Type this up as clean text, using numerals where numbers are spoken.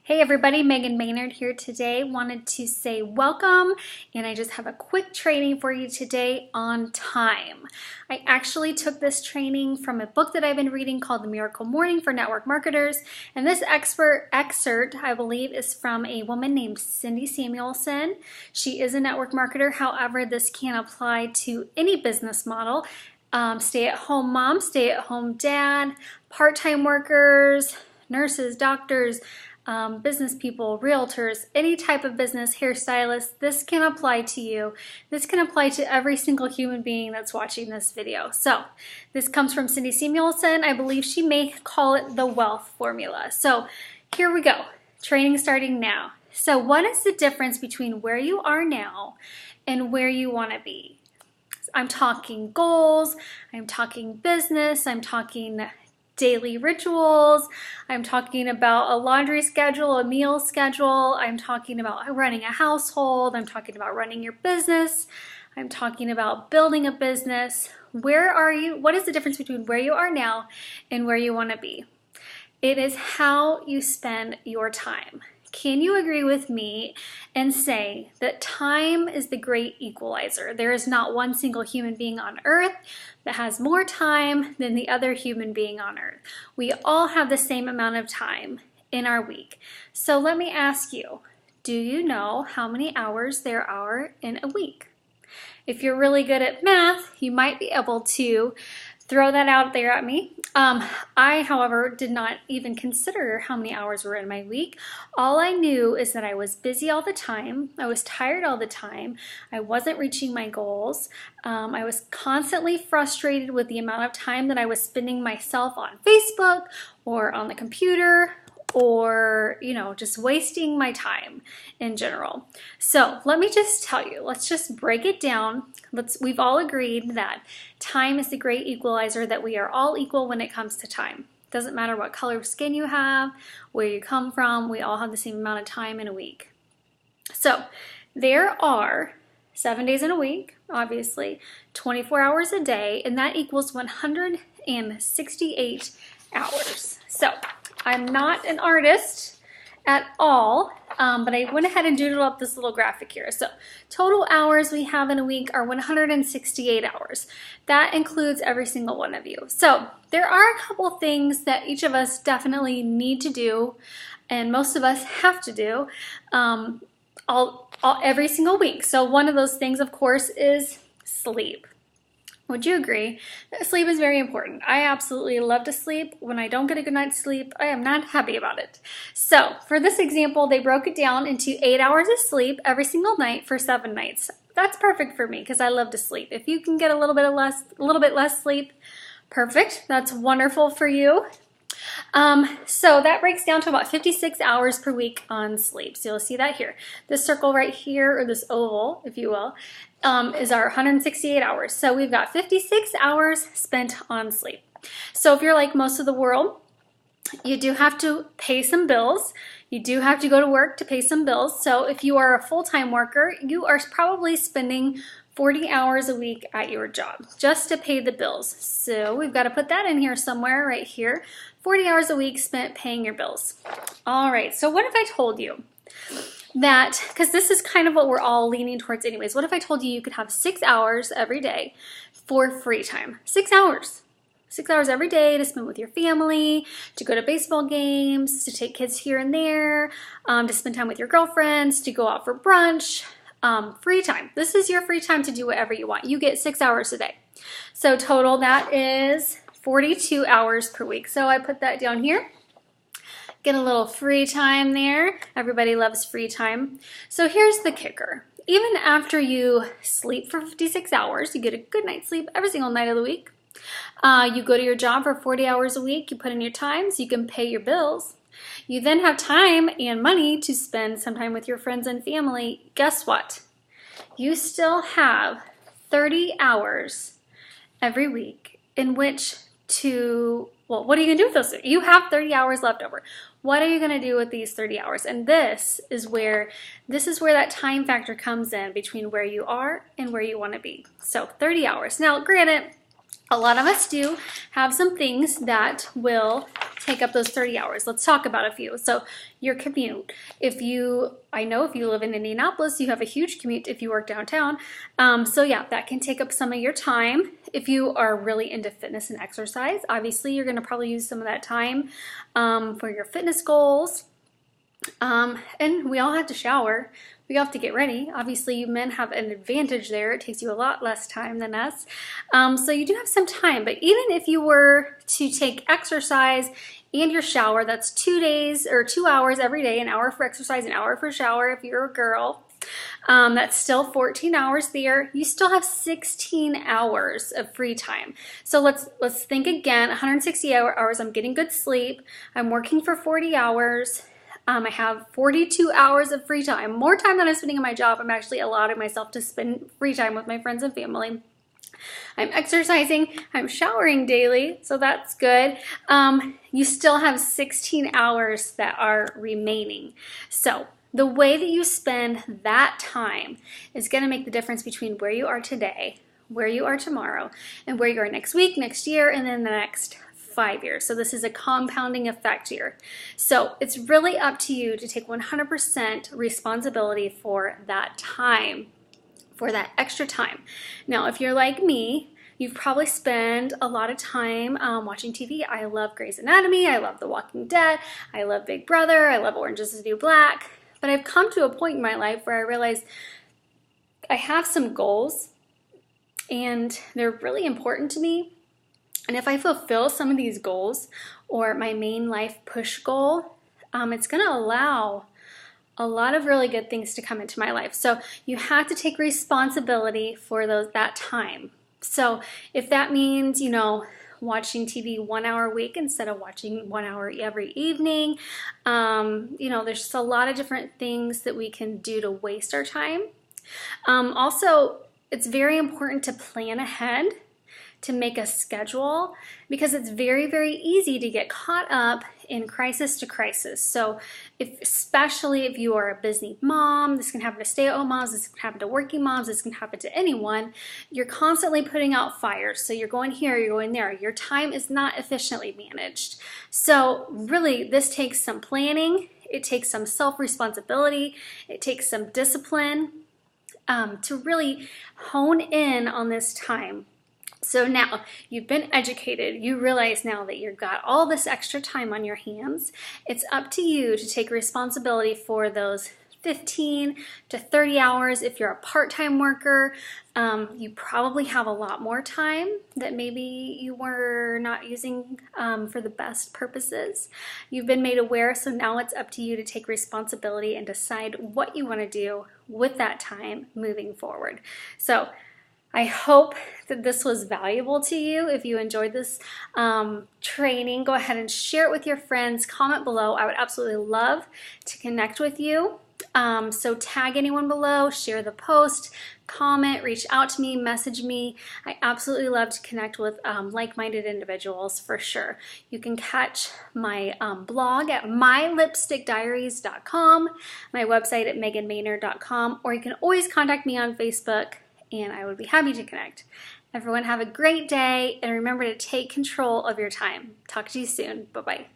Hey everybody, Megan Maynard here today. Wanted to say welcome, and I just have a quick training for you today on time. I actually took this training from a book that I've been reading called The Miracle Morning for Network Marketers, and this excerpt, I believe, is from a woman named Cindy Samuelson. She is a network marketer. However, this can apply to any business model. Stay-at-home mom, stay-at-home dad, part-time workers, nurses, doctors, business people, realtors, any type of business, hairstylists, this can apply to you. This can apply to every single human being that's watching this video. So this comes from Cindy Samuelson. I believe she may call it the wealth formula. So here we go. Training starting now. So what is the difference between where you are now and where you want to be? I'm talking goals, I'm talking business, I'm talking daily rituals, I'm talking about a laundry schedule, a meal schedule, I'm talking about running a household, I'm talking about running your business, I'm talking about building a business. Where are you? What is the difference between where you are now and where you want to be? It is how you spend your time. Can you agree with me and say that time is the great equalizer? There is not one single human being on earth that has more time than the other human being on earth. We all have the same amount of time in our week. So let me ask you, do you know how many hours there are in a week? If you're really good at math, you might be able to throw that out there at me. I, however, did not even consider how many hours were in my week. All I knew is that I was busy all the time. I was tired all the time. I wasn't reaching my goals. I was constantly frustrated with the amount of time that I was spending myself on Facebook or on the computer, or just wasting my time in general. So let me just tell you, let's just break it down. We've all agreed that time is the great equalizer, that we are all equal when it comes to time. Doesn't matter what color of skin you have, where you come from, we all have the same amount of time in a week. So there are 7 days in a week, obviously, 24 hours a day, and that equals 168 hours. So I'm not an artist at all, but I went ahead and doodled up this little graphic here. So total hours we have in a week are 168 hours. That includes every single one of you. So there are a couple things that each of us definitely need to do, and most of us have to do every single week. So one of those things, of course, is sleep. Would you agree that sleep is very important? I absolutely love to sleep. When I don't get a good night's sleep, I am not happy about it. So for this example, they broke it down into 8 hours of sleep every single night for 7 nights. That's perfect for me because I love to sleep. If you can get a little bit less sleep, perfect. That's wonderful for you. So that breaks down to about 56 hours per week on sleep. So you'll see that here. This circle right here, or this oval, if you will, is our 168 hours. So we've got 56 hours spent on sleep. So if you're like most of the world, you do have to pay some bills. You do have to go to work to pay some bills. So if you are a full-time worker, you are probably spending 40 hours a week at your job just to pay the bills. So we've got to put that in here somewhere right here. 40 hours a week spent paying your bills. All right, so what if I told you that, because this is kind of what we're all leaning towards anyways, what if I told you you could have 6 hours every day for free time? 6 hours. 6 hours every day to spend with your family, to go to baseball games, to take kids here and there, to spend time with your girlfriends, to go out for brunch. Free time. This is your free time to do whatever you want. You get 6 hours a day. So total, that is 42 hours per week. So I put that down here. Get a little free time there. Everybody loves free time. So here's the kicker. Even after you sleep for 56 hours, you get a good night's sleep every single night of the week. You go to your job for 40 hours a week. You put in your time so you can pay your bills. You then have time and money to spend some time with your friends and family. Guess what? You still have 30 hours every week in which to, well, what are you going to do with those? You have 30 hours left over. What are you going to do with these 30 hours? And this is where that time factor comes in between where you are and where you want to be. So 30 hours. Now, granted, a lot of us do have some things that will take up those 30 hours. Let's talk about a few. So your commute. I know if you live in Indianapolis, you have a huge commute if you work downtown. So yeah, that can take up some of your time. If you are really into fitness and exercise, obviously you're gonna probably use some of that time for your fitness goals. And we all have to shower. We have to get ready. Obviously, you men have an advantage there. It takes you a lot less time than us. So you do have some time, but even if you were to take exercise and your shower, that's 2 days or 2 hours every day, an hour for exercise, an hour for shower if you're a girl. That's still 14 hours there. You still have 16 hours of free time. So let's think again, 160 hours, I'm getting good sleep. I'm working for 40 hours. I have 42 hours of free time, more time than I'm spending on my job. I'm actually allowing myself to spend free time with my friends and family. I'm exercising, I'm showering daily, so that's good. You still have 16 hours that are remaining. So the way that you spend that time is going to make the difference between where you are today, where you are tomorrow, and where you are next week, next year, and then the next 5 years. So this is a compounding effect here. So it's really up to you to take 100% responsibility for that time, for that extra time. Now, if you're like me, you've probably spent a lot of time watching TV. I love Grey's Anatomy. I love The Walking Dead. I love Big Brother. I love Orange is the New Black. But I've come to a point in my life where I realize I have some goals and they're really important to me. And if I fulfill some of these goals or my main life push goal, it's going to allow a lot of really good things to come into my life. So you have to take responsibility for that time. So if that means, watching TV 1 hour a week instead of watching 1 hour every evening, there's just a lot of different things that we can do to waste our time. Also, it's very important to plan ahead, to make a schedule, because it's very, very easy to get caught up in crisis to crisis. So especially if you are a busy mom, this can happen to stay-at-home moms, this can happen to working moms, this can happen to anyone. You're constantly putting out fires. So you're going here, you're going there. Your time is not efficiently managed. So really, this takes some planning. It takes some self-responsibility. It takes some discipline to really hone in on this time. So now you've been educated, you realize now that you've got all this extra time on your hands. It's up to you to take responsibility for those 15 to 30 hours. If you're a part-time worker, you probably have a lot more time that maybe you were not using for the best purposes. You've been made aware, so now it's up to you to take responsibility and decide what you want to do with that time moving forward. So I hope that this was valuable to you. If you enjoyed this training, go ahead and share it with your friends. Comment below. I would absolutely love to connect with you. So tag anyone below, share the post, comment, reach out to me, message me. I absolutely love to connect with like-minded individuals for sure. You can catch my blog at mylipstickdiaries.com, my website at meganmaynard.com, or you can always contact me on Facebook, and I would be happy to connect. Everyone have a great day, and remember to take control of your time. Talk to you soon. Bye-bye.